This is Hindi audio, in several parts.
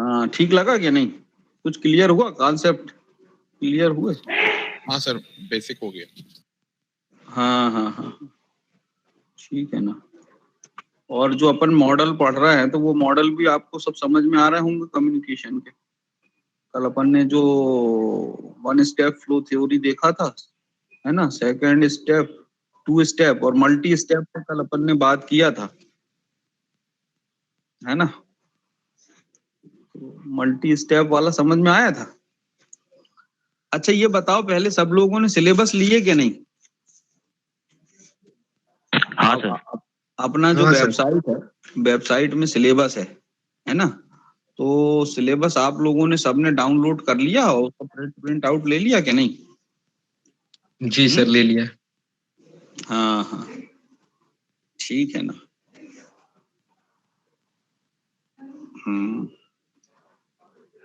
हाँ ठीक लगा क्या नहीं? कुछ क्लियर हुआ? कॉन्सेप्ट क्लियर हुए? हाँ सर, बेसिक हो गया। हाँ हाँ हाँ ठीक है ना। और जो अपन मॉडल पढ़ रहे हैं तो वो मॉडल भी आपको सब समझ में आ रहे होंगे कम्युनिकेशन के। कल अपन ने जो 1 स्टेप फ्लो थ्योरी देखा था, है ना, 2nd स्टेप, 2 स्टेप और मल्टी स्टेप पे कल अपन ने बात किया था, है ना। मल्टी स्टेप वाला समझ में आया था? अच्छा ये बताओ, पहले सब लोगों ने सिलेबस लिए कि नहीं? हाँ सर। अपना जो वेबसाइट है, वेबसाइट में सिलेबस है ना। तो सिलेबस आप लोगों ने सबने डाउनलोड कर लिया और प्रिंट आउट ले लिया कि नहीं? जी सर, ले लिया। हाँ हाँ ठीक है ना।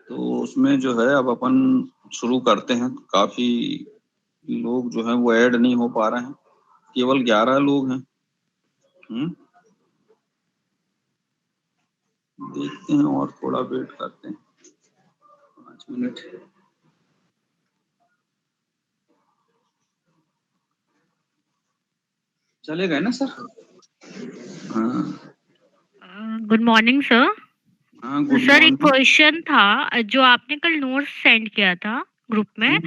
तो उसमें जो है अब अपन शुरू करते हैं। काफी लोग जो हैं वो ऐड नहीं हो पा रहे हैं, केवल 11 लोग हैं। देखते हैं और थोड़ा वेट करते हैं, 5 मिनट। चले गए ना सर? हाँ गुड मॉर्निंग सर। हाँ सर एक क्वेश्चन था जो आपने कल नोट्स सेंड किया था ग्रुप में,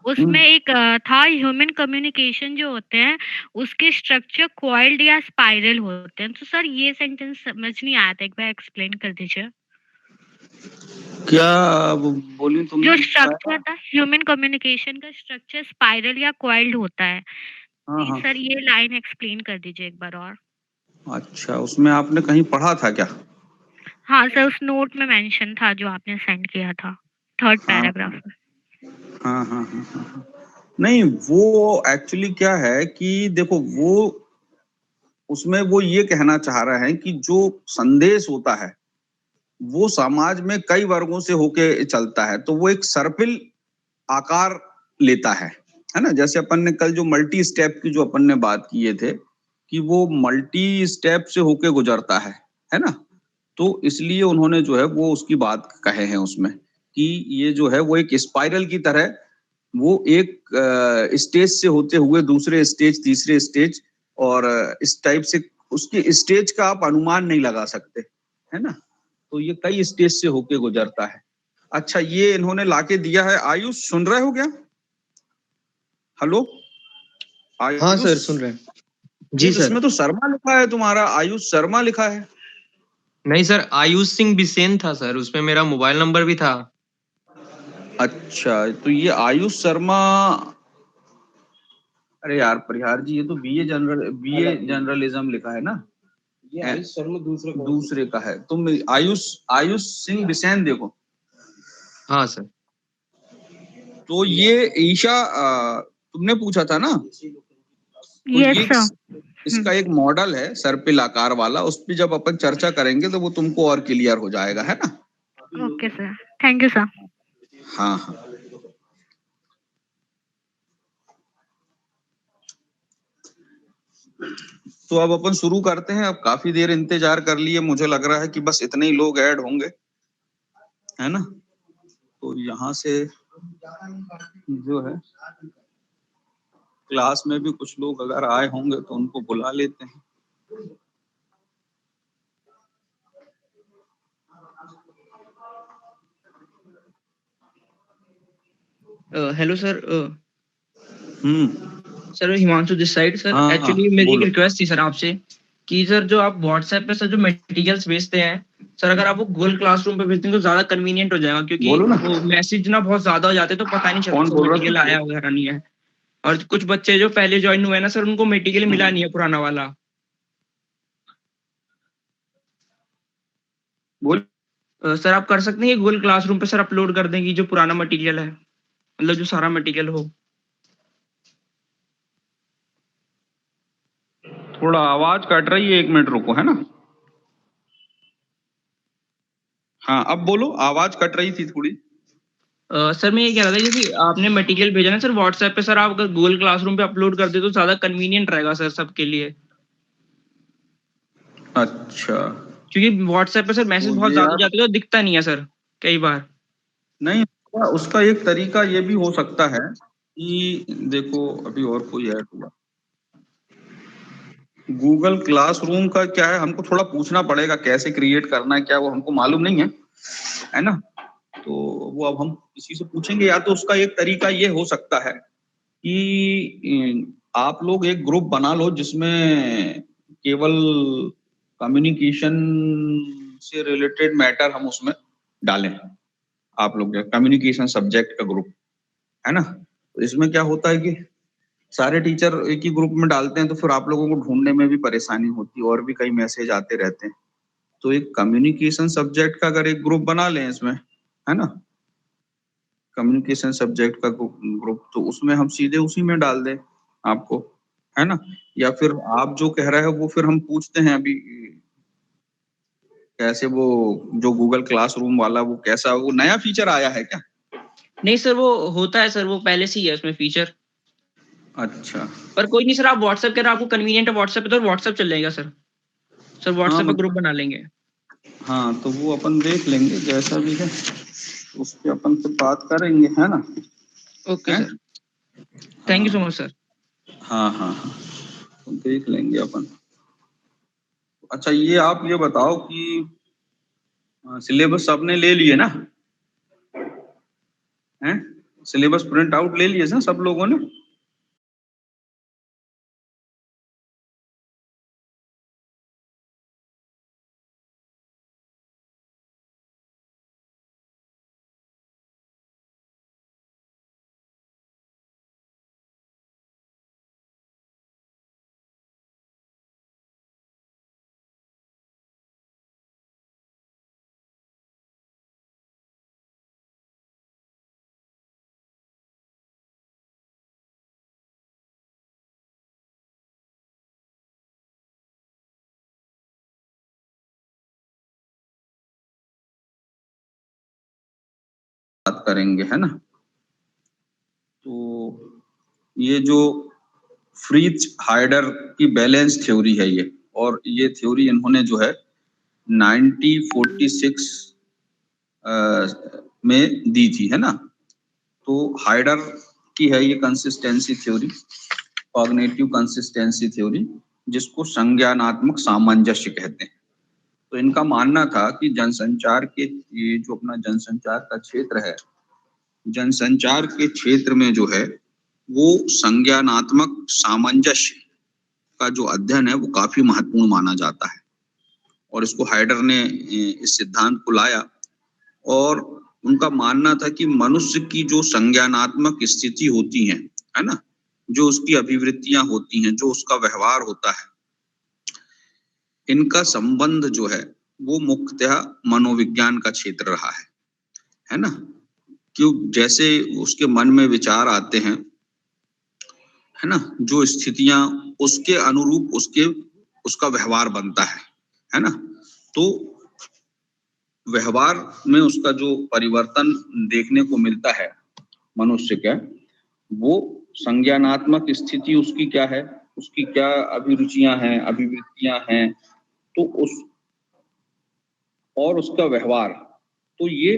उसमें एक था ह्यूमन कम्युनिकेशन जो होते हैं उसके स्ट्रक्चर कॉइल्ड या स्पाइरल होते हैं। तो सर ये सेंटेंस समझ नहीं आया था, एक बार एक्सप्लेन कर दीजिए। क्या बोली तुमने? जो स्ट्रक्चर था ह्यूमन कम्युनिकेशन का, स्ट्रक्चर स्पाइरल या कॉइल्ड होता है। हाँ सर ये लाइन एक्सप्लेन कर दीजिए एक बार और। अच्छा, उसमें आपने कहीं पढ़ा था क्या? हाँ सर, उस नोट में मेंशन था जो आपने सेंड किया था, 3rd पैराग्राफ में। हाँ हाँ हाँ हाँ। नहीं वो एक्चुअली क्या है कि देखो, वो उसमें वो ये कहना चाह रहे हैं कि जो संदेश होता है वो समाज में कई वर्गों से होके चलता है, तो वो एक सर्पिल आकार लेता है ना। जैसे अपन ने कल जो मल्टी स्टेप की जो अपन ने बात किए थे कि वो मल्टी स्टेप से होके गुजरता है ना। तो इसलिए उन्होंने जो है वो उसकी बात कहे हैं उसमें कि ये जो है वो एक स्पाइरल की तरह, वो एक स्टेज से होते हुए दूसरे स्टेज, तीसरे स्टेज, और इस टाइप से उसके स्टेज का आप अनुमान नहीं लगा सकते, है ना। तो ये कई स्टेज से होके गुजरता है। अच्छा ये इन्होंने लाके दिया है। आयुष सुन रहे हो क्या? हेलो हाँ सर, सुन रहे हैं। जी सर। इसमें तो शर्मा लिखा है, तुम्हारा आयुष शर्मा लिखा है। नहीं सर, आयुष सिंह बिसेन था सर, उसमें मेरा मोबाइल नंबर भी था। अच्छा तो ये आयुष शर्मा, अरे यार परिहार जी, ये तो बीए जर्नलिज्म लिखा है ना। ये आयुष शर्मा दूसरे का है। तुम आयुष सिंह बिसेन देखो। हाँ सर। तो ये ईशा तुमने पूछा था ना। तो यस इसका एक मॉडल है सर्पिल आकार वाला, उस पर जब अपन चर्चा करेंगे तो वो तुमको और क्लियर हो जाएगा, है ना। Okay sir, thank you sir. हाँ हाँ तो अब अपन शुरू करते हैं। अब काफी देर इंतजार कर लिए, मुझे लग रहा है कि बस इतने ही लोग ऐड होंगे, है ना। तो यहाँ से जो है क्लास में भी कुछ लोग अगर आए होंगे तो उनको बुला लेते हैं। Hello sir. Sir Himanshu this side sir. Actually मेरी एक रिक्वेस्ट थी सर आपसे कि सर जो आप व्हाट्सएप पे सर जो मटेरियल्स भेजते हैं सर, अगर आप वो गूगल क्लासरूम पे भेजते हैं तो ज्यादा कन्वीनियंट हो जाएगा, क्योंकि वो मैसेज ना बहुत ज्यादा हो जाते हैं तो पता नहीं चलता मटेरियल आया वगैरह नहीं है। और कुछ बच्चे जो पहले ज्वाइन हुए ना सर, उनको मटेरियल मिला नहीं है पुराना वाला। बोल सर आप कर सकते हैं गूगल क्लासरूम पे सर अपलोड कर देंगे जो पुराना मटेरियल है, मतलब जो सारा मटेरियल हो। थोड़ा आवाज कट रही है, 1 मिनट रुको, है ना। हाँ अब बोलो, आवाज कट रही थी थोड़ी। सर मैं ये कह रहा था जैसे आपने मटेरियल भेजा ना सर व्हाट्सएप पे, सर आप अगर गूगल क्लासरूम पे अपलोड कर दे तो ज्यादा कन्वीनियंट रहेगा सर सबके लिए। अच्छा क्योंकि व्हाट्सएप पे सर मैसेज बहुत ज्यादा जाते हैं तो दिखता नहीं है सर। कई बार। नहीं, उसका एक तरीका ये भी हो सकता है कि देखो अभी और कोई ऐड हुआ गूगल क्लासरूम का, क्या है हमको थोड़ा पूछना पड़ेगा कैसे क्रिएट करना है, क्या वो हमको मालूम नहीं है ना। तो वो अब हम किसी से पूछेंगे, या तो उसका एक तरीका ये हो सकता है कि आप लोग एक ग्रुप बना लो जिसमें केवल कम्युनिकेशन से रिलेटेड मैटर हम उसमें डालें। आप लोग कम्युनिकेशन सब्जेक्ट का ग्रुप है ना, तो इसमें क्या होता है कि सारे टीचर एक ही ग्रुप में डालते हैं तो फिर आप लोगों को ढूंढने में भी परेशानी होती है और भी कई मैसेज आते रहते हैं। तो एक कम्युनिकेशन सब्जेक्ट का अगर एक ग्रुप बना लें इसमें, है ना, कम्युनिकेशन सब्जेक्ट का ग्रुप, तो उसमें हम सीधे उसी में डाल दें आपको, है ना। या फिर आप जो कह रहे हो वो फिर हम पूछते हैं अभी कैसे, वो जो गूगल क्लासरूम वाला वो कैसा, वो नया फीचर आया है क्या? नहीं सर, वो होता है सर, वो पहले से ही है उसमें फीचर। अच्छा, पर कोई नहीं सर, आप व्हाट्सएप करें, आपको कन्वीनियंट है व्हाट्सएप पे तो व्हाट्सएप चल जाएगा सर। सर व्हाट्सएप पे ग्रुप बना लेंगे। हाँ, तो वो अपन देख लेंगे जैसा भी है, उस पर अपन से बात करेंगे, है ना। Okay sir, thank you so much sir. हाँ हाँ हाँ, तो देख लेंगे अपन। अच्छा, ये आप ये बताओ कि सिलेबस सबने ले लिए ना, हैं? सिलेबस प्रिंट आउट ले लिए ना सब लोगों ने? बात करेंगे, है ना। तो ये जो फ्रीज हाइडर की बैलेंस थ्योरी है ये, और ये थ्योरी इन्होंने जो है 1946 में दी थी, है ना। तो हाइडर की है ये consistency theory, cognitive consistency theory, जिसको संज्ञानात्मक सामंजस्य कहते हैं। तो इनका मानना था कि जनसंचार के, ये जो अपना जनसंचार का क्षेत्र है, जनसंचार के क्षेत्र में जो है वो संज्ञानात्मक सामंजस्य का जो अध्ययन है वो काफी महत्वपूर्ण माना जाता है। और इसको हाइडर ने इस सिद्धांत को लाया, और उनका मानना था कि मनुष्य की जो संज्ञानात्मक स्थिति होती है ना, जो उसकी अभिवृत्तियां होती हैं, जो उसका व्यवहार होता है, इनका संबंध जो है वो मुख्यतः मनोविज्ञान का क्षेत्र रहा है ना। क्यों, जैसे उसके मन में विचार आते हैं, है ना, जो स्थितियां उसके अनुरूप उसका व्यवहार बनता है ना। तो व्यवहार में उसका जो परिवर्तन देखने को मिलता है मनुष्य का, वो संज्ञानात्मक स्थिति उसकी क्या है, उसकी क्या अभिरुचियां हैं, अभिवृत्तियां हैं, तो उस और उसका व्यवहार, तो ये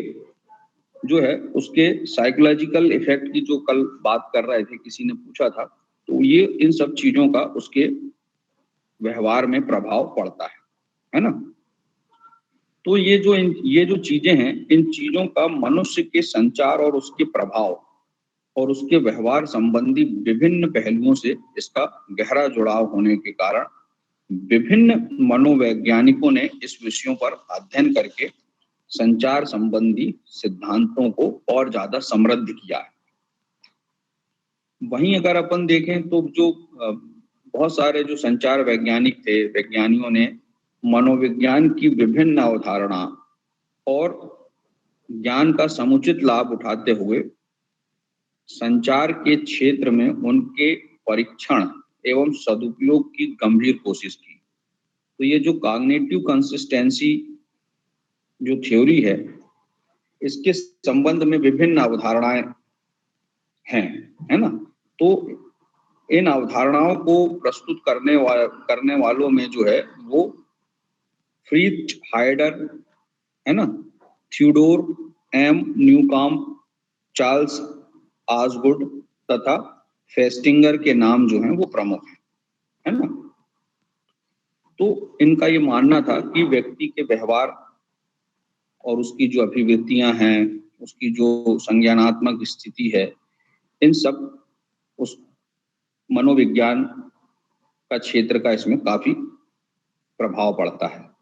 जो है उसके साइकोलॉजिकल इफेक्ट की जो कल बात कर रहे थे, किसी ने पूछा था, तो ये इन सब चीजों का उसके व्यवहार में प्रभाव पड़ता है ना। तो ये जो चीजें हैं, इन चीजों का मनुष्य के संचार और उसके प्रभाव और उसके व्यवहार संबंधी विभिन्न पहलुओं से इसका गहरा जुड़ाव होने के कारण विभिन्न मनोवैज्ञानिकों ने इस विषयों पर अध्ययन करके संचार संबंधी सिद्धांतों को और ज्यादा समृद्ध किया है। वहीं अगर अपन देखें तो जो बहुत सारे जो संचार वैज्ञानिक थे, वैज्ञानिकों ने मनोविज्ञान की विभिन्न अवधारणा और ज्ञान का समुचित लाभ उठाते हुए संचार के क्षेत्र में उनके परीक्षण एवं सदुपयोग की गंभीर कोशिश की। तो ये जो कॉग्निटिव कंसिस्टेंसी जो थ्योरी है, इसके संबंध में विभिन्न अवधारणाएं हैं, है ना। तो इन अवधारणाओं को प्रस्तुत करने वालों में जो है वो फ्रीज हाइडर, है ना, थियोडोर एम न्यूकॉम्ब, चार्ल्स आसगुड तथा फेस्टिंगर के नाम जो हैं वो प्रमुख है ना। तो इनका ये मानना था कि व्यक्ति के व्यवहार और उसकी जो अभिवृत्तियां हैं, उसकी जो संज्ञानात्मक स्थिति है, इन सब उस मनोविज्ञान का क्षेत्र का इसमें काफी प्रभाव पड़ता है।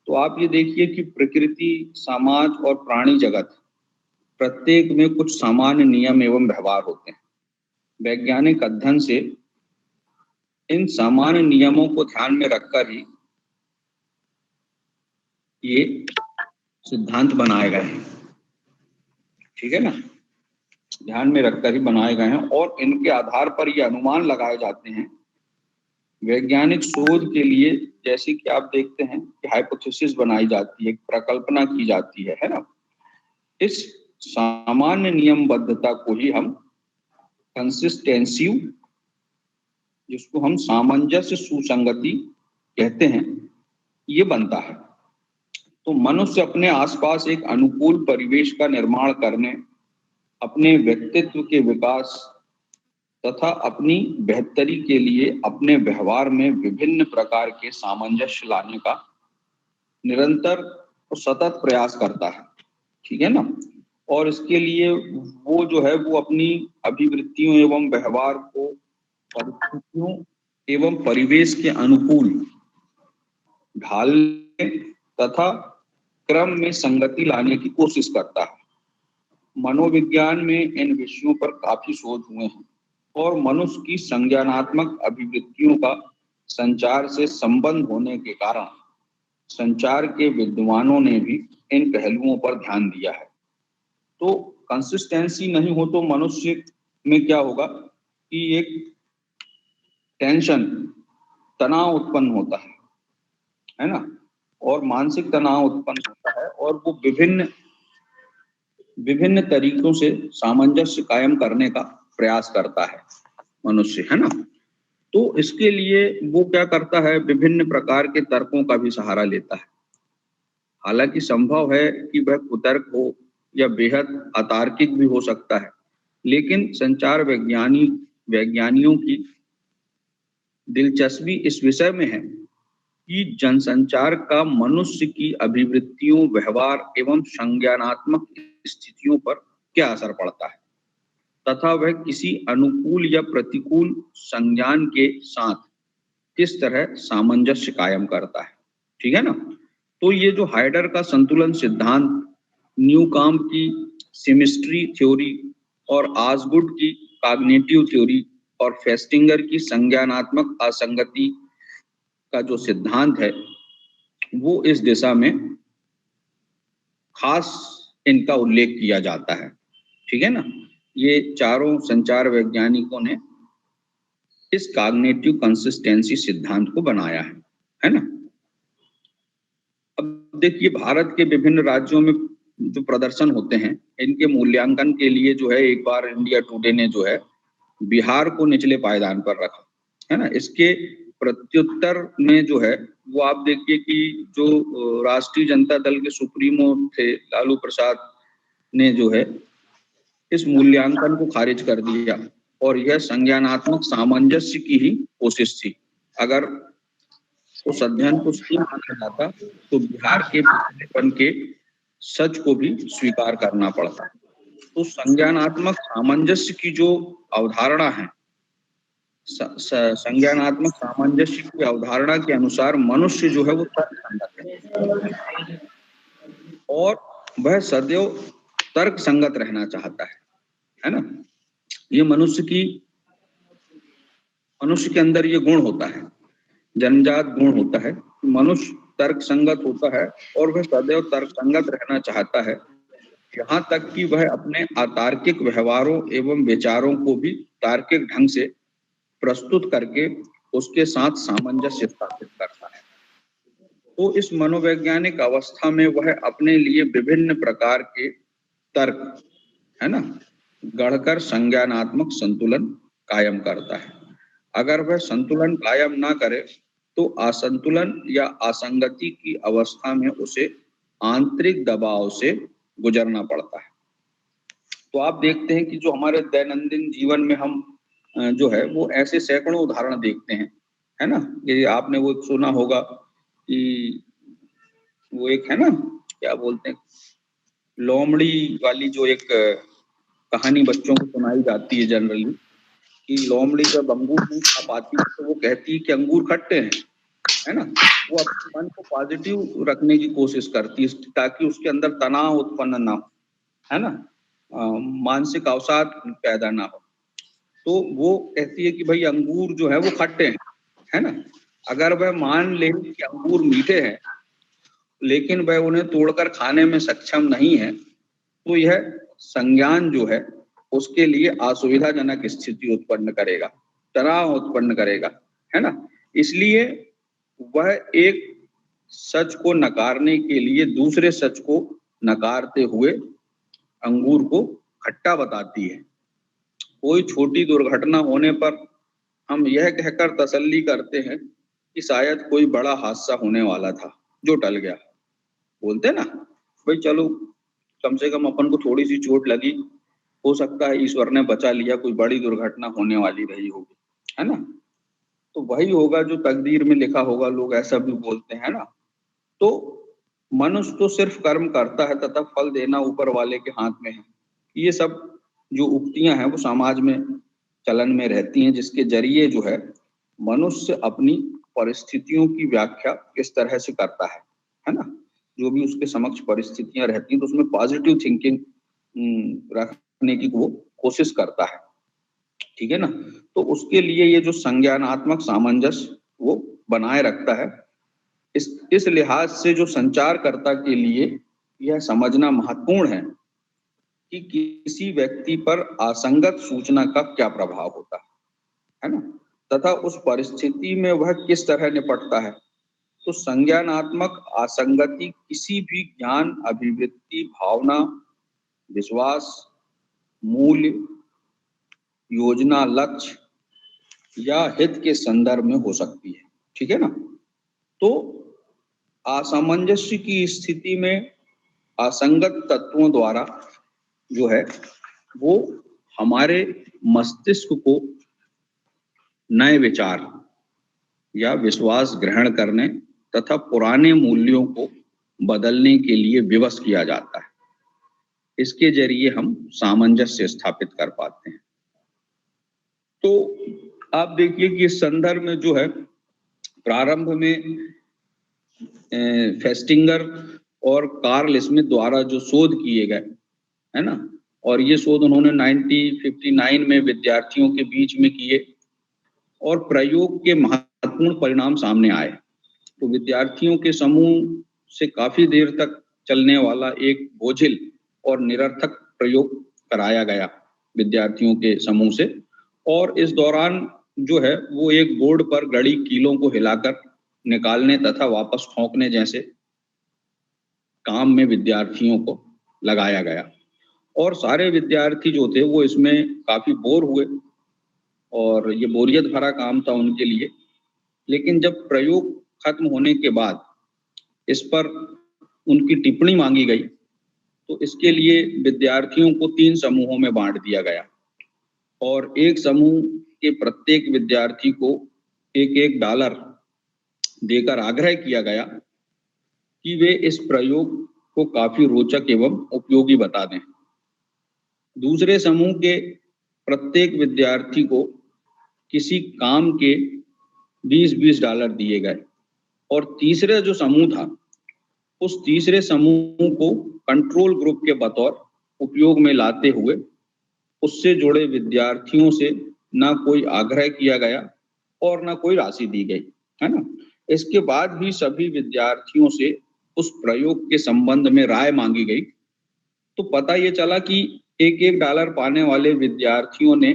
तो आप ये देखिए कि प्रकृति, समाज और प्राणी जगत प्रत्येक में कुछ सामान्य नियम एवं व्यवहार होते हैं। वैज्ञानिक अध्ययन से इन सामान्य नियमों को ध्यान में रखकर ही ये सिद्धांत बनाए गए हैं, ठीक है ना, ध्यान में रखकर ही बनाए गए हैं और इनके आधार पर ये अनुमान लगाए जाते हैं। वैज्ञानिक शोध के लिए जैसे कि आप देखते हैं कि हाइपोथेसिस बनाई जाती है, प्रकल्पना की जाती है ना। इस सामान्य नियमबद्धता को ही हम कंसिस्टेंसी, जिसको हम सामंजस्य सुसंगति कहते हैं, ये बनता है। तो मनुष्य अपने आसपास एक अनुकूल परिवेश का निर्माण करने, अपने व्यक्तित्व के विकास तथा अपनी बेहतरी के लिए अपने व्यवहार में विभिन्न प्रकार के सामंजस्य लाने का निरंतर और सतत प्रयास करता है, ठीक है ना। और इसके लिए वो जो है वो अपनी अभिवृत्तियों एवं व्यवहार को परिस्थितियों एवं परिवेश के अनुकूल ढालने तथा क्रम में संगति लाने की कोशिश करता है। मनोविज्ञान में इन विषयों पर काफी शोध हुए हैं और मनुष्य की संज्ञानात्मक अभिवृत्तियों का संचार से संबंध होने के कारण संचार के विद्वानों ने भी इन पहलुओं पर ध्यान दिया है। तो कंसिस्टेंसी नहीं हो तो मनुष्य में क्या होगा कि एक टेंशन, तनाव उत्पन्न होता है ना, और मानसिक तनाव उत्पन्न होता है और वो विभिन्न तरीकों से सामंजस्य कायम करने का प्रयास करता है मनुष्य, है ना। तो इसके लिए वो क्या करता है, विभिन्न प्रकार के तर्कों का भी सहारा लेता है। हालांकि संभव है कि वह कुतर्क हो या बेहद अतार्किक भी हो सकता है, लेकिन संचार वैज्ञानियों की दिलचस्पी इस विषय में है कि जनसंचार का मनुष्य की अभिवृत्तियों, व्यवहार एवं संज्ञानात्मक स्थितियों पर क्या असर पड़ता है तथा वह किसी अनुकूल या प्रतिकूल संज्ञान के साथ किस तरह सामंजस्य कायम करता है, ठीक है ना। तो ये जो हाइडर का संतुलन सिद्धांत, न्यूकॉम्ब की सिमेट्री थ्योरी और आसगुड की कॉग्निटिव थ्योरी और फेस्टिंगर की संज्ञानात्मक असंगति का जो सिद्धांत है वो इस दिशा में खास इनका उल्लेख किया जाता है, ठीक है ना। ये चारों संचार वैज्ञानिकों ने इस कॉग्निटिव कंसिस्टेंसी सिद्धांत को बनाया है ना। अब देखिए भारत के विभिन्न राज्यों में जो प्रदर्शन होते हैं इनके मूल्यांकन के लिए जो है एक बार इंडिया टुडे ने जो है बिहार को निचले पायदान पर रखा, है ना। इसके प्रत्युत्तर में जो है वो आप देखिए कि जो राष्ट्रीय जनता दल के सुप्रीमो थे लालू प्रसाद ने जो है इस मूल्यांकन को खारिज कर दिया और यह संज्ञानात्मक सामंजस्य की ही कोशिश थी। अगर उस अध्ययन को सही माना जाता तो बिहार के पिछड़ेपन के सच को भी स्वीकार करना पड़ता। तो संज्ञानात्मक सामंजस्य की जो अवधारणा है, संज्ञानात्मक सामंजस्य की अवधारणा के अनुसार मनुष्य जो है वो तर्कसंगत है और वह सदैव तर्क संगत रहना चाहता है ना। ये मनुष्य के अंदर ये गुण होता है, जन्मजात गुण होता है। मनुष्य तर्क संगत होता है और वह सदैव तर्क संगत रहना चाहता है, यहाँ तक कि वह अपने अतार्किक व्यवहारों एवं विचारों को भी तार्किक ढंग से प्रस्तुत करके उसके साथ सामंजस्य स्थापित करता है। तो इस मनोवैज्ञानिक अवस्था में वह अपने लिए विभिन्न प्रकार के तर्क, है ना, गढ़कर संज्ञानात्मक संतुलन कायम करता है। अगर वह संतुलन कायम ना करे तो असंतुलन या असंगति की अवस्था में उसे आंतरिक दबाव से गुजरना पड़ता है। तो आप देखते हैं कि जो हमारे दैनंदिन जीवन में हम जो है वो ऐसे सैकड़ों उदाहरण देखते हैं, है ना। ये आपने वो सुना होगा कि वो एक है ना, क्या बोलते हैं, लोमड़ी वाली जो एक कहानी बच्चों को सुनाई जाती है जनरली, कि लोमड़ी जब अंगूर नहीं खा पाती तो वो कहती है कि अंगूर खट्टे हैं, है ना। वो अपने मन को पॉजिटिव रखने की कोशिश करती है ताकि उसके अंदर तनाव उत्पन्न ना हो, है ना, मानसिक अवसाद पैदा ना हो। तो वो कहती है कि भाई अंगूर जो है वो खट्टे हैं, है ना। अगर वह मान ले कि अंगूर मीठे हैं लेकिन वह उन्हें तोड़कर खाने में सक्षम नहीं है, तो यह संज्ञान जो है उसके लिए असुविधाजनक स्थिति उत्पन्न करेगा, तनाव उत्पन्न करेगा, है ना। इसलिए वह एक सच को नकारने के लिए दूसरे सच को नकारते हुए अंगूर को खट्टा बताती है। कोई छोटी दुर्घटना होने पर हम यह कहकर तसल्ली करते हैं कि शायद कोई बड़ा हादसा होने वाला था जो टल गया। बोलते ना भाई चलो कम से कम अपन को थोड़ी सी चोट लगी, हो सकता है ईश्वर ने बचा लिया, कोई बड़ी दुर्घटना होने वाली रही होगी, है ना। तो वही होगा जो तकदीर में लिखा होगा, लोग ऐसा भी बोलते हैं ना। तो मनुष्य तो सिर्फ कर्म करता है तथा फल देना ऊपर वाले के हाथ में है। ये सब जो उक्तियां हैं वो समाज में चलन में रहती हैं, जिसके जरिए जो है मनुष्य अपनी परिस्थितियों की व्याख्या किस तरह से करता है ना। जो भी उसके समक्ष परिस्थितियां रहती हैं तो उसमें पॉजिटिव थिंकिंग रखने की वो कोशिश करता है, ठीक है ना। तो उसके लिए ये जो संज्ञानात्मक सामंजस्य वो बनाए रखता है। इस लिहाज से जो संचारकर्ता के लिए यह समझना महत्वपूर्ण है कि किसी व्यक्ति पर असंगत सूचना का क्या प्रभाव होता है ना, तथा उस परिस्थिति में वह किस तरह निपटता है। तो संज्ञानात्मक असंगति किसी भी ज्ञान, अभिवृत्ति, भावना, विश्वास, मूल्य, योजना, लक्ष्य या हित के संदर्भ में हो सकती है, ठीक है ना। तो असामंजस्य की स्थिति में असंगत तत्वों द्वारा जो है वो हमारे मस्तिष्क को नए विचार या विश्वास ग्रहण करने तथा पुराने मूल्यों को बदलने के लिए विवश किया जाता है। इसके जरिए हम सामंजस्य स्थापित कर पाते हैं। तो आप देखिए कि इस संदर्भ में जो है प्रारंभ में फेस्टिंगर और कार्ल स्मिथ द्वारा जो शोध किए गए, है ना, और ये शोध उन्होंने 1959 में विद्यार्थियों के बीच में किए और प्रयोग के महत्वपूर्ण परिणाम सामने आए। तो विद्यार्थियों के समूह से काफी देर तक चलने वाला एक बोझिल और निरर्थक प्रयोग कराया गया विद्यार्थियों के समूह से, और इस दौरान जो है वो एक बोर्ड पर गड़ी कीलों को हिलाकर निकालने तथा वापस ठोंकने जैसे काम में विद्यार्थियों को लगाया गया। और सारे विद्यार्थी जो थे वो इसमें काफी बोर हुए और ये बोरियत भरा काम था उनके लिए। लेकिन जब प्रयोग खत्म होने के बाद इस पर उनकी टिप्पणी मांगी गई तो इसके लिए विद्यार्थियों को 3 समूहों में बांट दिया गया और एक समूह के प्रत्येक विद्यार्थी को $1 देकर आग्रह किया गया कि वे इस प्रयोग को काफी रोचक एवं उपयोगी बता दें। दूसरे समूह के प्रत्येक विद्यार्थी को किसी काम के $20 दिए गए और तीसरा जो समूह था उस तीसरे समूह को कंट्रोल ग्रुप के बतौर उपयोग में लाते हुए उससे जुड़े विद्यार्थियों से ना कोई आग्रह किया गया और ना कोई राशि दी गई, है ना। इसके बाद भी सभी विद्यार्थियों से उस प्रयोग के संबंध में राय मांगी गई तो पता ये चला कि $1 पाने वाले विद्यार्थियों ने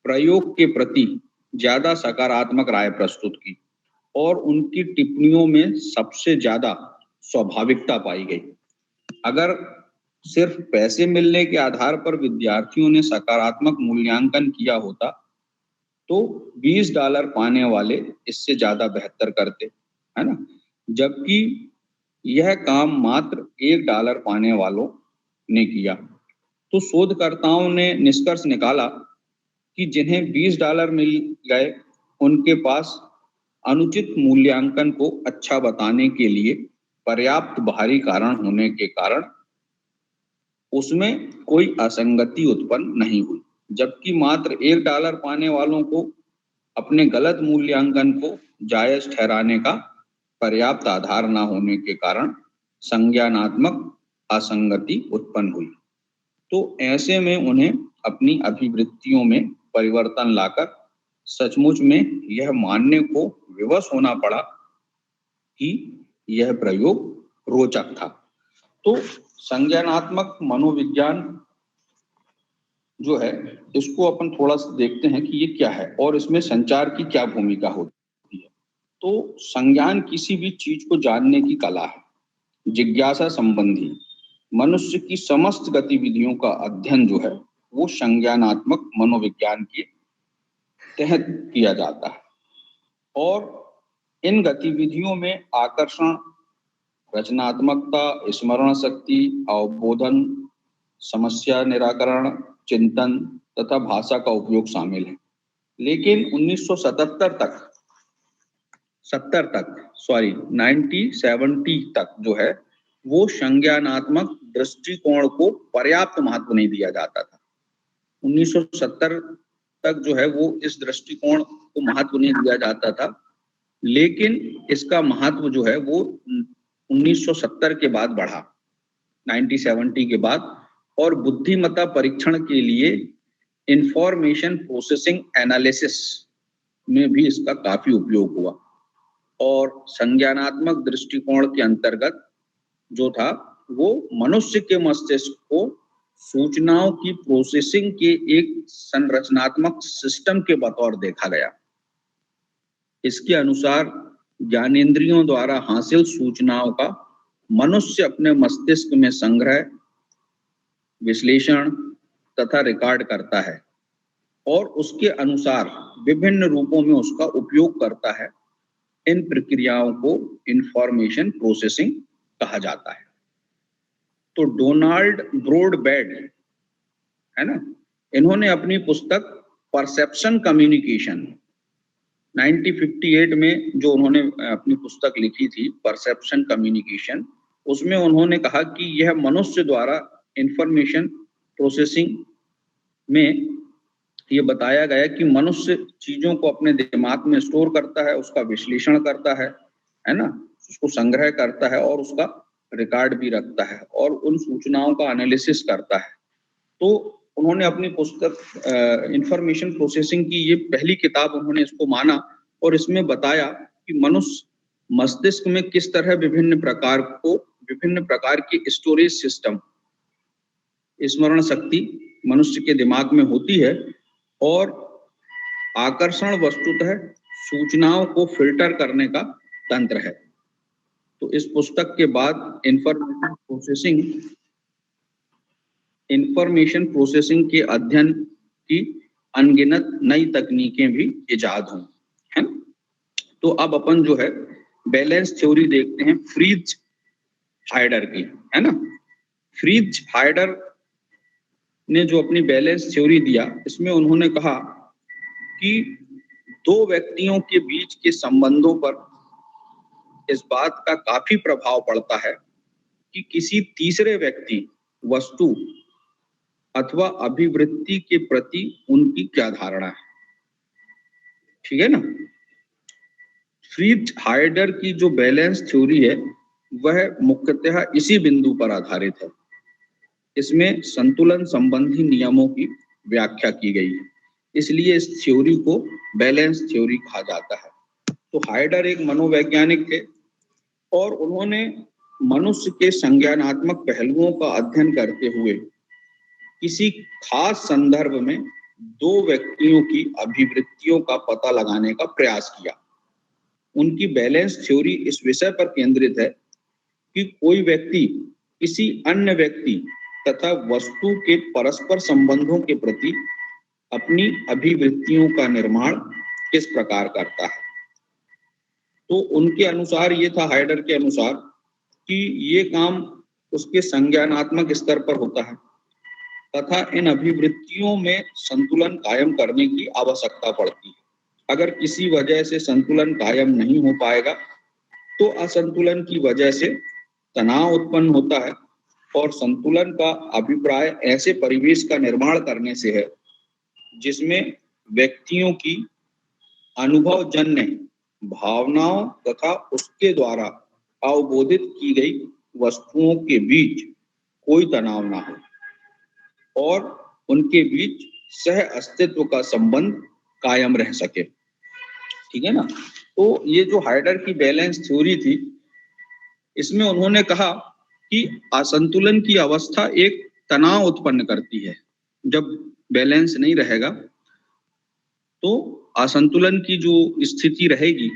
प्रयोग के प्रति ज्यादा सकारात्मक राय प्रस्तुत की और उनकी टिप्पणियों में सबसे ज्यादा स्वाभाविकता पाई गई। अगर सिर्फ पैसे मिलने के आधार पर विद्यार्थियों ने सकारात्मक मूल्यांकन किया होता तो $20 पाने वाले इससे ज्यादा बेहतर करते, है ना, जबकि यह काम मात्र $1 पाने वालों ने किया। तो शोधकर्ताओं ने निष्कर्ष निकाला कि जिन्हें $20 मिल गए उनके पास अनुचित मूल्यांकन को अच्छा बताने के लिए पर्याप्त बाहरी कारण होने के कारण उसमें कोई असंगति उत्पन्न नहीं हुई, जबकि मात्र $1 पाने वालों को अपने गलत मूल्यांकन को जायज ठहराने का पर्याप्त आधार न होने के कारण संज्ञानात्मक असंगति उत्पन्न हुई। तो ऐसे में उन्हें अपनी अभिवृत्तियों में परिवर्तन लाकर सचमुच में यह मानने को विवश होना पड़ा कि यह प्रयोग रोचक था। तो संज्ञानात्मक मनोविज्ञान जो है इसको अपन थोड़ा सा देखते हैं कि ये क्या है और इसमें संचार की क्या भूमिका होती है। तो संज्ञान किसी भी चीज को जानने की कला है, जिज्ञासा संबंधी मनुष्य की समस्त गतिविधियों का अध्ययन जो है वो संज्ञानात्मक मनोविज्ञान के तहत किया जाता है। और इन गतिविधियों में आकर्षण, रचनात्मकता, स्मरण शक्ति, अवबोधन, समस्या निराकरण, चिंतन तथा भाषा का उपयोग शामिल है। लेकिन 1970 तक जो है वो संज्ञानात्मक दृष्टिकोण को पर्याप्त महत्व नहीं दिया जाता था। 1970 तक जो है वो इस दृष्टिकोण को महत्व नहीं दिया जाता था, लेकिन इसका महत्व जो है वो 1970 के बाद बढ़ा, 1970 के बाद, और बुद्धिमत्ता परीक्षण के लिए इंफॉर्मेशन प्रोसेसिंग एनालिसिस में भी इसका काफी उपयोग हुआ। और संज्ञानात्मक दृष्टिकोण के अंतर्गत जो था वो मनुष्य के मस्तिष्क को सूचनाओं की प्रोसेसिंग के एक संरचनात्मक सिस्टम के बतौर देखा गया। इसके अनुसार ज्ञानेंद्रियों द्वारा हासिल सूचनाओं का मनुष्य अपने मस्तिष्क में संग्रह, विश्लेषण तथा रिकॉर्ड करता है और उसके अनुसार विभिन्न रूपों में उसका उपयोग करता है। इन प्रक्रियाओं को इंफॉर्मेशन प्रोसेसिंग कहा जाता है। तो डोनाल्ड ब्रॉडबेड है ना, इन्होंने अपनी पुस्तक परसेप्शन कम्युनिकेशन 1958 में जो उन्होंने अपनी पुस्तक लिखी थी परसेप्शन कम्युनिकेशन, उसमें उन्होंने कहा कि यह मनुष्य द्वारा इंफॉर्मेशन प्रोसेसिंग में ये बताया गया कि मनुष्य चीजों को अपने दिमाग में स्टोर करता है, उसका विश्लेषण करता है ना, उसको संग्रह करता है और उसका रिकॉर्ड भी रखता है और उन सूचनाओं का एनालिसिस करता है। तो उन्होंने अपनी पुस्तक इंफॉर्मेशन प्रोसेसिंग की ये पहली किताब उन्होंने इसको माना और इसमें बताया कि मनुष्य मस्तिष्क में किस तरह विभिन्न प्रकार के स्टोरेज सिस्टम, स्मरण शक्ति मनुष्य के दिमाग में होती है और आकर्षण वस्तुतः सूचनाओं को फिल्टर करने का तंत्र है। तो इस पुस्तक के बाद इंफॉर्मेशन प्रोसेसिंग के अध्ययन की अनगिनत नई तकनीकें भी इजाद हुई है। तो अब अपन जो है बैलेंस थ्योरी देखते हैं फ्रीज हाइडर की, है ना। फ्रीज हाइडर ने जो अपनी बैलेंस थ्योरी दिया, इसमें उन्होंने कहा कि दो व्यक्तियों के बीच के संबंधों पर इस बात का काफी प्रभाव पड़ता है कि किसी तीसरे व्यक्ति, वस्तु अथवा अभिवृत्ति के प्रति उनकी क्या धारणा है। ठीक है ना। फ्रीज हाइडर की जो बैलेंस थ्योरी है वह मुख्यतः इसी बिंदु पर आधारित है। इसमें संतुलन संबंधी नियमों की व्याख्या की गई है, इसलिए इस थ्योरी को बैलेंस थ्योरी कहा जाता है। तो हाइडर एक मनोवैज्ञानिक थे और उन्होंने मनुष्य के संज्ञानात्मक पहलुओं का अध्ययन करते हुए किसी खास संदर्भ में दो व्यक्तियों की अभिवृत्तियों का पता लगाने का प्रयास किया। उनकी बैलेंस थ्योरी इस विषय पर केंद्रित है कि कोई व्यक्ति किसी अन्य व्यक्ति तथा वस्तु के परस्पर संबंधों के प्रति अपनी अभिवृत्तियों का निर्माण किस प्रकार करता है। तो उनके अनुसार ये था, हाइडर के अनुसार, कि ये काम उसके संज्ञानात्मक स्तर पर होता है तथा इन अभिवृत्तियों में संतुलन कायम करने की आवश्यकता पड़ती है। अगर किसी वजह से संतुलन कायम नहीं हो पाएगा तो असंतुलन की वजह से तनाव उत्पन्न होता है और संतुलन का अभिप्राय ऐसे परिवेश का निर्माण करने से है जिसमें व्यक्तियों की अनुभवजन्य भावनाओं तथा उसके द्वारा अवबोधित की गई वस्तुओं के बीच कोई तनाव ना हो और उनके बीच सह अस्तित्व का संबंध कायम रह सके। ठीक है ना। तो ये जो हाइडर की बैलेंस थ्योरी थी, इसमें उन्होंने कहा कि असंतुलन की अवस्था एक तनाव उत्पन्न करती है। जब बैलेंस नहीं रहेगा तो असंतुलन की जो स्थिति रहेगी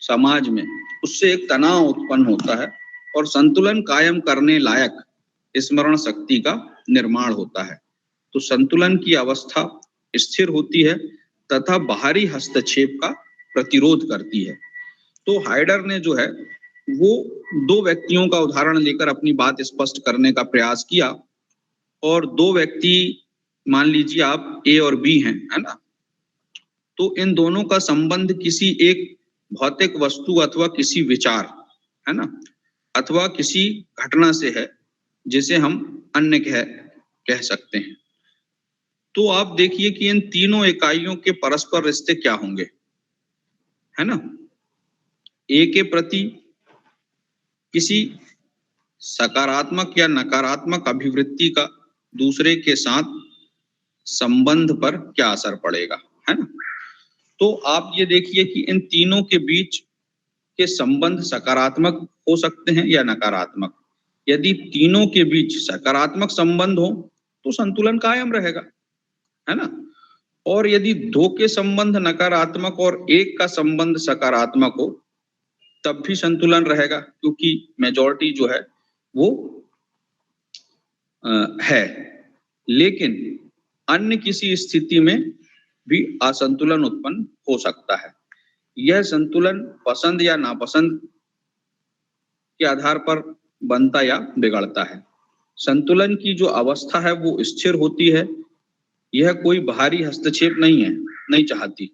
समाज में, उससे एक तनाव उत्पन्न होता है और संतुलन कायम करने लायक स्मरण शक्ति का निर्माण होता है। तो संतुलन की अवस्था स्थिर होती है तथा बाहरी हस्तक्षेप का प्रतिरोध करती है। तो हाइडर ने जो है वो दो व्यक्तियों का उदाहरण लेकर अपनी बात स्पष्ट करने का प्रयास किया। और दो व्यक्ति, मान लीजिए आप ए और बी हैं, है ना, तो इन दोनों का संबंध किसी एक भौतिक वस्तु अथवा किसी विचार, है ना, अथवा किसी घटना से है जिसे हम अन्य कह सकते हैं। तो आप देखिए कि इन तीनों इकाइयों के परस्पर रिश्ते क्या होंगे, है ना। ए के प्रति किसी सकारात्मक या नकारात्मक अभिवृत्ति का दूसरे के साथ संबंध पर क्या असर पड़ेगा, है ना। तो आप ये देखिए कि इन तीनों के बीच के संबंध सकारात्मक हो सकते हैं या नकारात्मक। यदि तीनों के बीच सकारात्मक संबंध हो तो संतुलन कायम रहेगा, है ना। और यदि दो के संबंध नकारात्मक और एक का संबंध सकारात्मक हो तब भी संतुलन रहेगा, क्योंकि मेजॉरिटी जो है वो है। लेकिन अन्य किसी स्थिति में भी असंतुलन उत्पन्न हो सकता है। यह संतुलन पसंद या नापसंद के आधार पर बनता या बिगड़ता है। संतुलन की जो अवस्था है वो स्थिर होती है, यह कोई बाहरी हस्तक्षेप नहीं चाहती।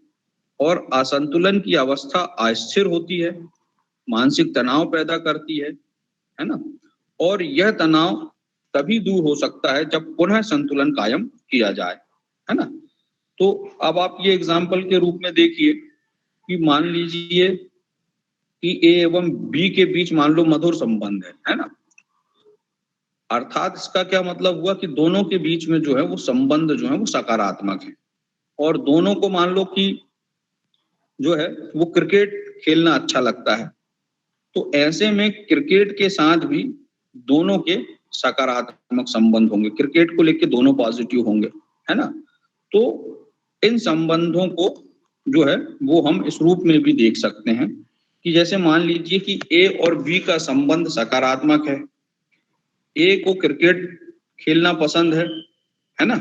और असंतुलन की अवस्था अस्थिर होती है, मानसिक तनाव पैदा करती है ना। और यह तनाव तभी दूर हो सकता है जब पुनः संतुलन कायम किया जाए, है ना। तो अब आप ये एग्जाम्पल के रूप में देखिए कि मान लीजिए कि ए एवं बी के बीच मान लो मधुर संबंध है ना। अर्थात इसका क्या मतलब हुआ कि दोनों के बीच में जो है वो संबंध जो है वो सकारात्मक है और दोनों को मान लो कि जो है वो क्रिकेट खेलना अच्छा लगता है। तो ऐसे में क्रिकेट के साथ भी दोनों के सकारात्मक संबंध होंगे, क्रिकेट को लेकर दोनों पॉजिटिव होंगे, है ना। तो इन संबंधों को जो है वो हम इस रूप में भी देख सकते हैं कि जैसे मान लीजिए कि ए और बी का संबंध सकारात्मक है, ए को क्रिकेट खेलना पसंद है ना,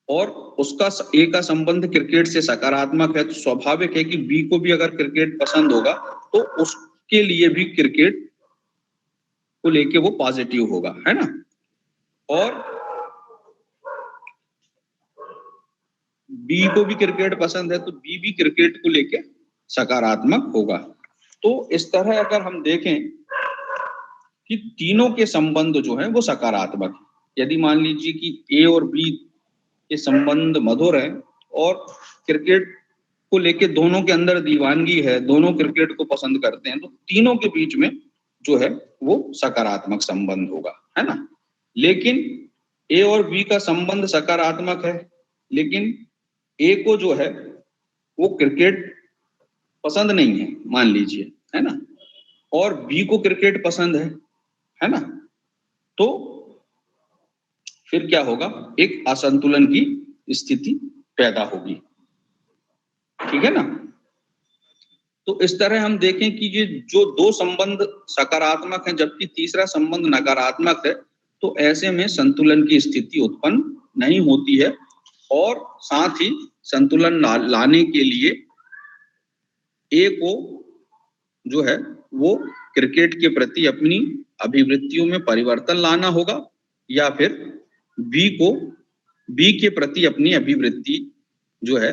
और उसका ए का संबंध क्रिकेट से सकारात्मक है, तो स्वाभाविक है कि बी को भी अगर क्रिकेट पसंद होगा तो उसके लिए भी क्रिकेट को लेके वो पॉजिटिव होगा, है ना। और बी को भी क्रिकेट पसंद है तो बी भी क्रिकेट को लेके सकारात्मक होगा। तो इस तरह अगर हम देखें कि तीनों के संबंध जो है वो सकारात्मक है। यदि मान लीजिए कि ए और बी के संबंध मधुर है और क्रिकेट को लेके दोनों के अंदर दीवानगी है, दोनों क्रिकेट को पसंद करते हैं, तो तीनों के बीच में जो है वो सकारात्मक संबंध होगा, है ना। लेकिन ए और बी का संबंध सकारात्मक है, लेकिन ए को जो है वो क्रिकेट पसंद नहीं है मान लीजिए, है ना, और बी को क्रिकेट पसंद है ना। तो फिर क्या होगा, एक असंतुलन की स्थिति पैदा होगी, ठीक है ना। तो इस तरह हम देखें कि ये जो दो संबंध सकारात्मक हैं जबकि तीसरा संबंध नकारात्मक है, तो ऐसे में संतुलन की स्थिति उत्पन्न नहीं होती है और साथ ही संतुलन लाने के लिए ए को जो है वो क्रिकेट के प्रति अपनी अभिवृत्तियों में परिवर्तन लाना होगा या फिर बी के प्रति अपनी अभिवृत्ति जो है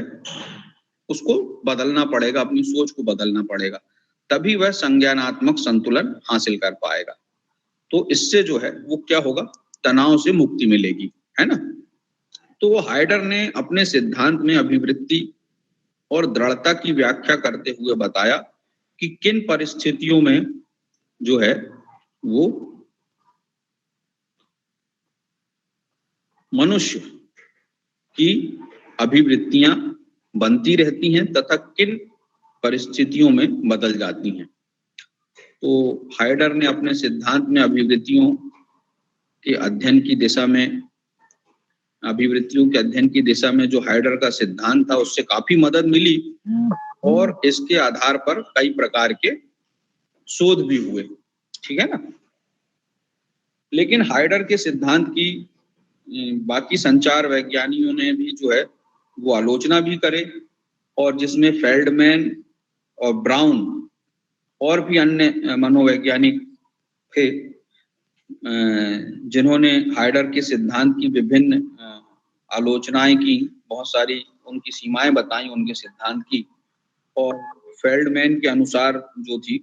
उसको बदलना पड़ेगा, अपनी सोच को बदलना पड़ेगा, तभी वह संज्ञानात्मक संतुलन हासिल कर पाएगा। तो इससे जो है वो क्या होगा, तनाव से मुक्ति मिलेगी, है ना। तो हाइडर ने अपने सिद्धांत में अभिवृत्ति और दृढ़ता की व्याख्या करते हुए बताया कि किन परिस्थितियों में जो है वो मनुष्य की अभिवृत्तियां बनती रहती हैं तथा किन परिस्थितियों में बदल जाती हैं। तो हाइडर ने अपने सिद्धांत में अभिवृत्तियों के अध्ययन की दिशा में, अभिवृत्तियों के अध्ययन की दिशा में जो हाइडर का सिद्धांत था उससे काफी मदद मिली और इसके आधार पर कई प्रकार के शोध भी हुए, ठीक है ना। लेकिन हाइडर के सिद्धांत की बाकी संचार वैज्ञानिकों ने भी जो है वो आलोचना भी करे, और जिसमें फेल्डमैन और ब्राउन और भी अन्य मनोवैज्ञानिक थे जिन्होंने हाइडर के सिद्धांत की विभिन्न आलोचनाएं की, बहुत सारी उनकी सीमाएं बताई उनके सिद्धांत की। और फेल्डमैन के अनुसार जो थी,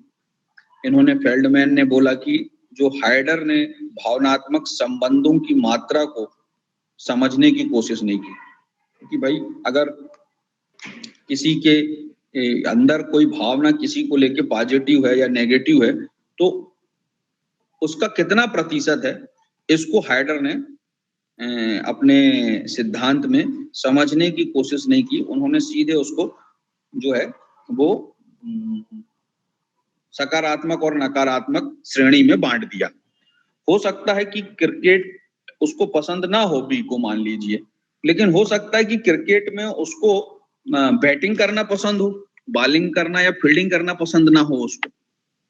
इन्होंने फेल्डमैन ने बोला कि जो हाइडर ने भावनात्मक संबंधों की मात्रा को समझने की कोशिश नहीं की, कि भाई अगर किसी के अंदर कोई भावना किसी को लेके पॉजिटिव है या नेगेटिव है तो उसका कितना प्रतिशत है, इसको हाइडर ने अपने सिद्धांत में समझने की कोशिश नहीं की। उन्होंने सीधे उसको जो है वो सकारात्मक और नकारात्मक श्रेणी में बांट दिया। हो सकता है कि क्रिकेट उसको पसंद ना हो, बी को मान लीजिए, लेकिन हो सकता है कि क्रिकेट में उसको बैटिंग करना पसंद हो, बॉलिंग करना या फील्डिंग करना पसंद ना हो उसको,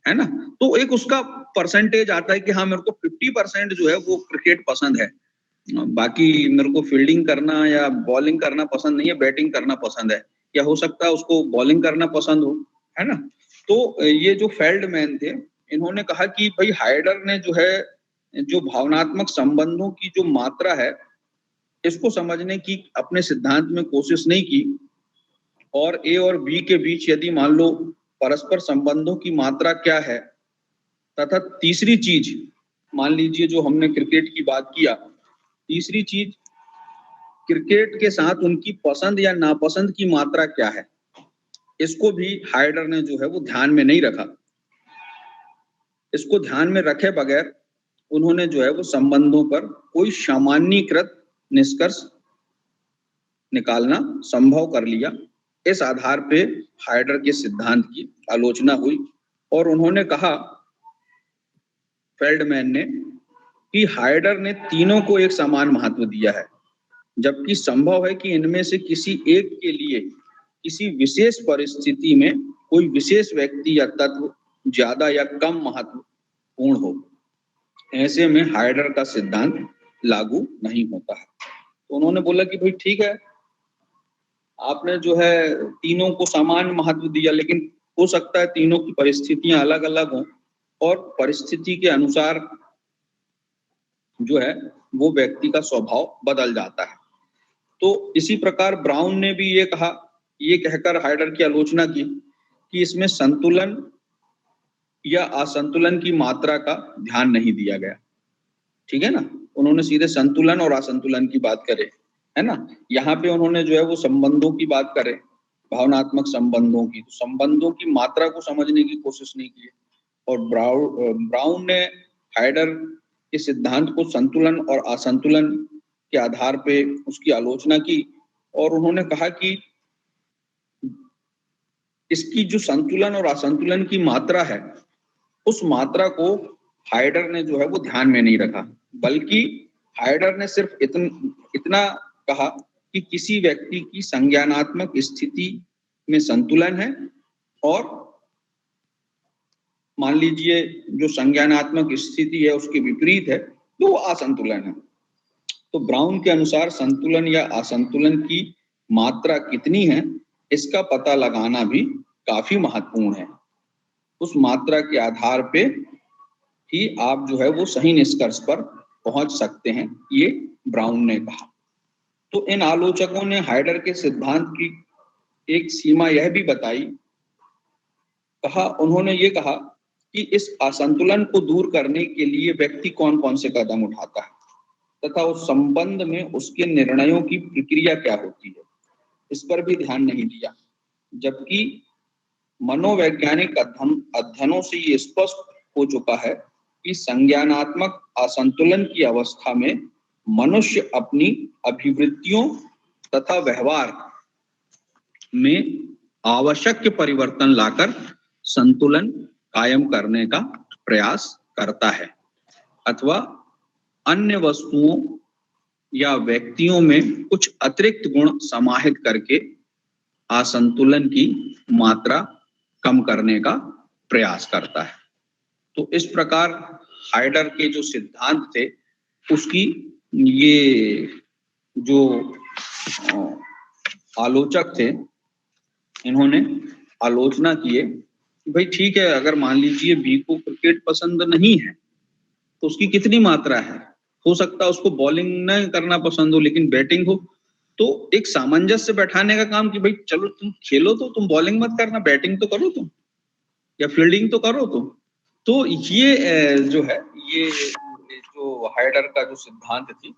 है ना। तो एक उसका परसेंटेज आता है कि हाँ मेरे को 50% जो है वो क्रिकेट पसंद है, बाकी मेरे को फील्डिंग करना या बॉलिंग करना पसंद नहीं है, बैटिंग करना पसंद है, या हो सकता है उसको बॉलिंग करना पसंद हो, है ना। तो ये जो फेल्डमैन थे, इन्होंने कहा कि भाई हाइडर ने जो है जो भावनात्मक संबंधों की जो मात्रा है इसको समझने की अपने सिद्धांत में कोशिश नहीं की, और ए और बी के बीच यदि मान लो परस्पर संबंधों की मात्रा क्या है, तथा तीसरी चीज मान लीजिए जो हमने क्रिकेट की बात किया, तीसरी चीज क्रिकेट के साथ उनकी पसंद या नापसंद की मात्रा क्या है, इसको भी हाइडर ने जो है वो ध्यान में नहीं रखा। इसको ध्यान में रखे बगैर उन्होंने जो है वो संबंधों पर कोई सामान्यीकृत निष्कर्ष निकालना संभव कर लिया। इस आधार पे हाइडर के सिद्धांत की आलोचना हुई और उन्होंने कहा फेल्डमैन ने कि हाइडर ने तीनों को एक समान महत्व दिया है, जबकि संभव है कि इनमें से किसी एक के लिए किसी विशेष परिस्थिति में कोई विशेष व्यक्ति या तत्व ज्यादा या कम महत्वपूर्ण हो। ऐसे में हाइडर का सिद्धांत लागू नहीं होता है। तो उन्होंने बोला कि भाई ठीक है, आपने जो है तीनों को समान महत्व दिया, लेकिन हो सकता है तीनों की परिस्थितियां अलग अलग हों और परिस्थिति के अनुसार जो है वो व्यक्ति का स्वभाव बदल जाता है। तो इसी प्रकार ब्राउन ने भी ये कहा, ये कहकर हाइडर की आलोचना की कि इसमें संतुलन या असंतुलन की मात्रा का ध्यान नहीं दिया गया, ठीक है ना। उन्होंने सीधे संतुलन और असंतुलन की बात करे, है ना। यहाँ पे उन्होंने जो है वो संबंधों की बात करे, भावनात्मक संबंधों की, तो संबंधों की मात्रा को समझने की कोशिश नहीं की। और ब्राउन ने हाइडर के सिद्धांत को संतुलन और असंतुलन के आधार पे उसकी आलोचना की और उन्होंने कहा कि इसकी जो संतुलन और असंतुलन की मात्रा है, उस मात्रा को हाइडर ने जो है वो ध्यान में नहीं रखा, बल्कि हाइडर ने सिर्फ इतना कहा कि किसी व्यक्ति की संज्ञानात्मक स्थिति में संतुलन है और मान लीजिए जो संज्ञानात्मक स्थिति है उसके विपरीत है तो वो असंतुलन है। तो ब्राउन के अनुसार संतुलन या असंतुलन की मात्रा कितनी है इसका पता लगाना भी काफी महत्वपूर्ण है। उस मात्रा के आधार पे ही आप जो है वो सही निष्कर्ष पर पहुंच सकते हैं, ये ब्राउन ने कहा। तो इन आलोचकों ने हाइडर के सिद्धांत की एक सीमा यह भी बताई, उन्होंने ये कहा कि इस असंतुलन को दूर करने के लिए व्यक्ति कौन कौन से कदम उठाता है तथा उस संबंध में उसके निर्णयों की प्रक्रिया क्या होती है, इस पर भी ध्यान नहीं दिया। जबकि मनोवैज्ञानिक अध्ययनों से ये स्पष्ट हो चुका है कि संज्ञानात्मक असंतुलन की अवस्था में मनुष्य अपनी अभिवृत्तियों तथा व्यवहार में आवश्यक परिवर्तन लाकर संतुलन कायम करने का प्रयास करता है अथवा अन्य वस्तुओं या व्यक्तियों में कुछ अतिरिक्त गुण समाहित करके असंतुलन की मात्रा कम करने का प्रयास करता है। तो इस प्रकार हाइडर के जो सिद्धांत थे उसकी ये जो आलोचक थे इन्होंने आलोचना किए कि भाई ठीक है, अगर मान लीजिए बी को क्रिकेट पसंद नहीं है तो उसकी कितनी मात्रा है, हो सकता है उसको बॉलिंग न करना पसंद हो लेकिन बैटिंग हो, तो एक सामंजस्य बैठाने का काम कि भाई चलो तुम खेलो तो तुम बॉलिंग मत करना, बैटिंग तो करो तुम, या फील्डिंग तो करो तुम। तो ये जो है ये जो हाइडर का जो सिद्धांत थी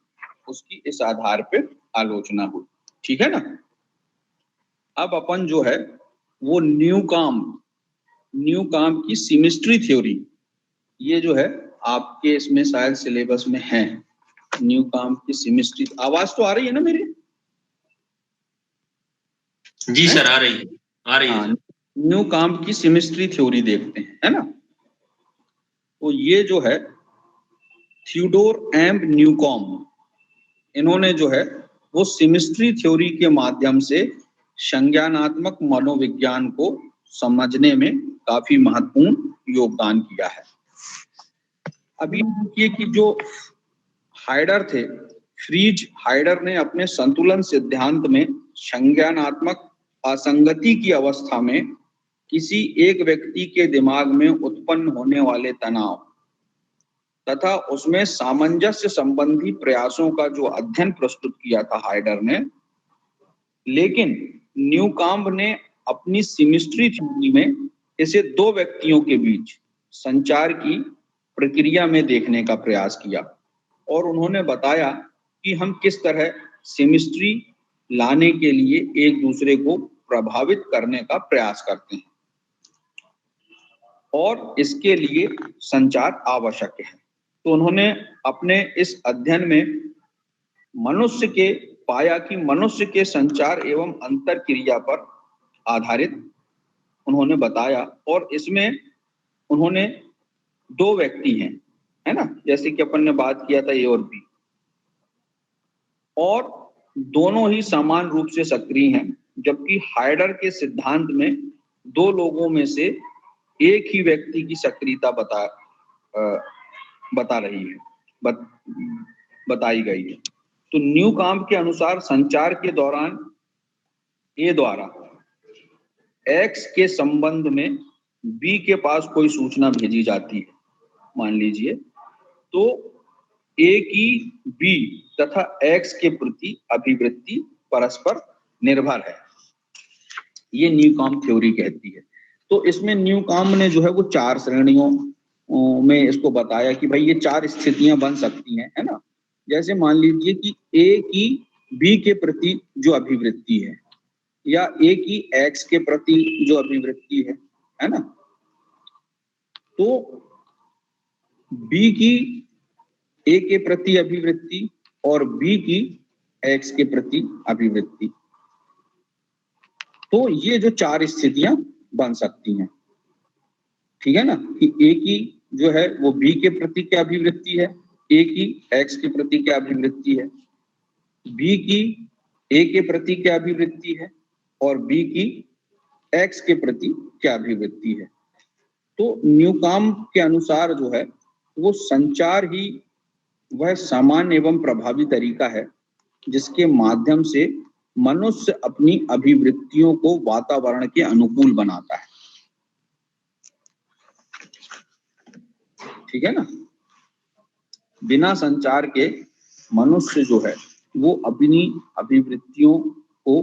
उसकी इस आधार पे आलोचना हुई, ठीक है ना। अब अपन जो है वो न्यूकॉम्ब की सिमेट्री थ्योरी, ये जो है आपके इसमें शायद सिलेबस में है, न्यूकॉम्ब की सिमेट्री। आवाज तो आ रही है ना मेरी? जी सर आ रही है। न्यूकॉम्ब की सिमेट्री थ्योरी देखते हैं, है ना। तो ये जो है थियोडोर एम न्यूकॉम्ब, इन्होंने जो है वो सिमेट्री थ्योरी के माध्यम से संज्ञानात्मक मनोविज्ञान को समझने में काफी महत्वपूर्ण योगदान किया है। अभी देखिए कि जो हाइडर थे, फ्रीज हाइडर ने अपने संतुलन सिद्धांत में संज्ञानात्मक असंगति की अवस्था में किसी एक व्यक्ति के दिमाग में उत्पन्न होने वाले तनाव तथा उसमें सामंजस्य संबंधी प्रयासों का जो अध्ययन प्रस्तुत किया था हाइडर ने, लेकिन न्यूकॉम्ब ने अपनी सिमेट्री थ्योरी में इसे दो व्यक्तियों के बीच संचार की प्रक्रिया में देखने का प्रयास किया और उन्होंने बताया कि हम किस तरह सिमेट्री लाने के लिए एक दूसरे को प्रभावित करने का प्रयास करते हैं और इसके लिए संचार आवश्यक है। तो उन्होंने अपने इस अध्ययन में पाया कि मनुष्य के संचार एवं अंतर क्रिया पर आधारित उन्होंने बताया, और इसमें उन्होंने दो व्यक्ति हैं, है ना, जैसे कि अपन ने बात किया था ए और बी, और दोनों ही समान रूप से सक्रिय हैं, जबकि हाइडर के सिद्धांत में दो लोगों में से एक ही व्यक्ति की सक्रियता बताई गई है। तो न्यूकॉम्ब के अनुसार संचार के दौरान ए द्वारा एक्स के संबंध में बी के पास कोई सूचना भेजी जाती है, मान लीजिए, तो ए की बी तथा एक्स के प्रति अभिवृत्ति परस्पर निर्भर है, ये न्यूकॉम्ब थ्योरी कहती है। तो इसमें न्यूकॉम्ब ने जो है वो 4 श्रेणियों में इसको बताया कि भाई ये 4 स्थितियां बन सकती हैं, है ना। जैसे मान लीजिए कि ए की बी के प्रति जो अभिवृत्ति है, या ए की एक्स के प्रति जो अभिवृत्ति है ना, तो बी की ए के प्रति अभिवृत्ति और बी की एक्स के प्रति अभिवृत्ति, तो ये जो 4 स्थितियां बन सकती हैं, ठीक है ना, कि ए की जो है वो बी के प्रति क्या अभिवृत्ति है, ए की एक्स के प्रति क्या अभिवृत्ति है, बी की ए के प्रति क्या अभिवृत्ति है और बी की एक्स के प्रति क्या अभिवृत्ति है। तो न्यूकॉम्ब के अनुसार जो है वो संचार ही वह सामान्य एवं प्रभावी तरीका है जिसके माध्यम से मनुष्य अपनी अभिवृत्तियों को वातावरण के अनुकूल बनाता है, ठीक है ना। बिना संचार के मनुष्य जो है वो अपनी अभिवृत्तियों को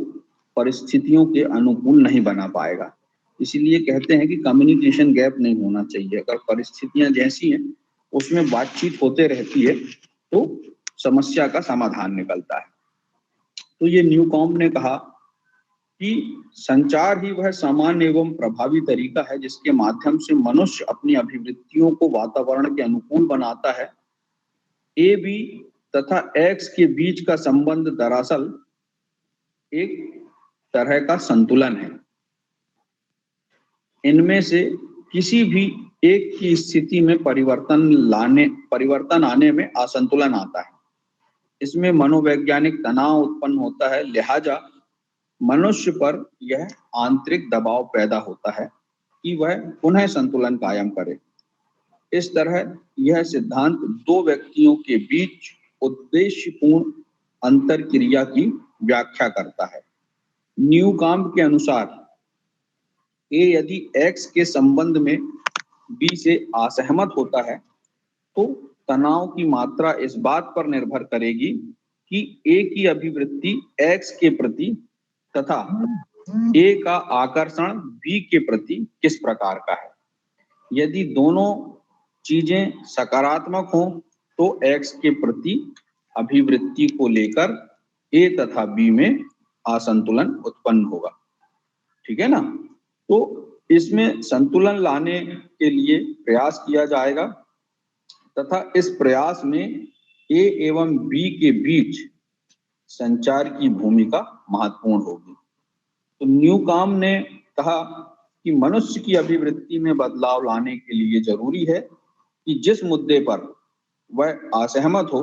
परिस्थितियों के अनुकूल नहीं बना पाएगा। इसीलिए कहते हैं कि कम्युनिकेशन गैप नहीं होना चाहिए। अगर परिस्थितियां जैसी हैं उसमें बातचीत होते रहती है तो समस्या का समाधान निकलता है। तो ये न्यूकॉम्ब ने कहा कि संचार ही वह सामान्य एवं प्रभावी तरीका है जिसके माध्यम से मनुष्य अपनी अभिवृत्तियों को वातावरण के अनुकूल बनाता है। ए बी तथा एक्स के बीच का संबंध दरअसल एक तरह का संतुलन है। इनमें से किसी भी एक की स्थिति में परिवर्तन आने में असंतुलन आता है। इसमें मनोवैज्ञानिक तनाव उत्पन्न होता है। लिहाजा मनुष्य पर यह आंतरिक दबाव पैदा होता है कि वह पुनः संतुलन कायम करे। इस तरह यह सिद्धांत दो व्यक्तियों के बीच उद्देश्यपूर्ण अंतरक्रिया की व्याख्या करता है। न्यूकॉम्ब के अनुसार ए यदि एक्स के संबंध में बी से असहमत होता है तो तनाव की मात्रा इस बात पर निर्भर करेगी कि ए की अभिवृत्ति एक्स के प्रति तथा ए का आकर्षण बी के प्रति किस प्रकार का है। यदि दोनों चीजें सकारात्मक हों तो एक्स के प्रति अभिवृत्ति को लेकर ए तथा बी में असंतुलन उत्पन्न होगा। ठीक है ना। तो इसमें संतुलन लाने के लिए प्रयास किया जाएगा तथा इस प्रयास में ए एवं बी के बीच संचार की भूमिका महत्वपूर्ण होगी। तो न्यूकॉम्ब ने कहा कि मनुष्य की अभिवृत्ति में बदलाव लाने के लिए जरूरी है कि जिस मुद्दे पर वह असहमत हो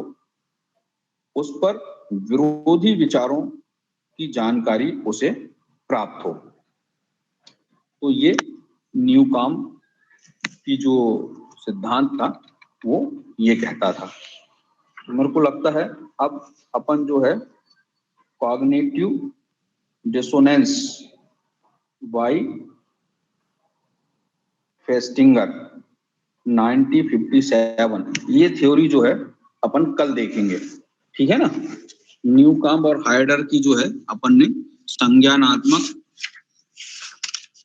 उस पर विरोधी विचारों की जानकारी उसे प्राप्त हो। तो ये न्यूकॉम्ब की जो सिद्धांत था वो ये कहता था। तो मेरे को लगता है अब अपन जो है कॉग्निटिव डिसोनेंस बाय फेस्टिंगर 1957 ये थ्योरी जो है अपन कल देखेंगे। ठीक है ना। न्यूकॉम्ब और हाइडर की जो है अपन ने संज्ञानात्मक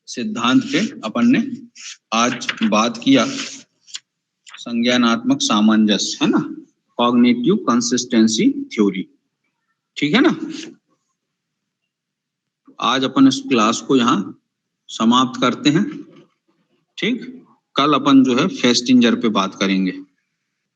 सिद्धांत पे अपन ने आज बात किया। संज्ञानात्मक सामंजस्य है ना, कॉग्निटिव कंसिस्टेंसी थ्योरी। ठीक है ना। आज अपन इस क्लास को यहाँ समाप्त करते हैं। ठीक, कल अपन जो है फेस्टिंजर पे बात करेंगे।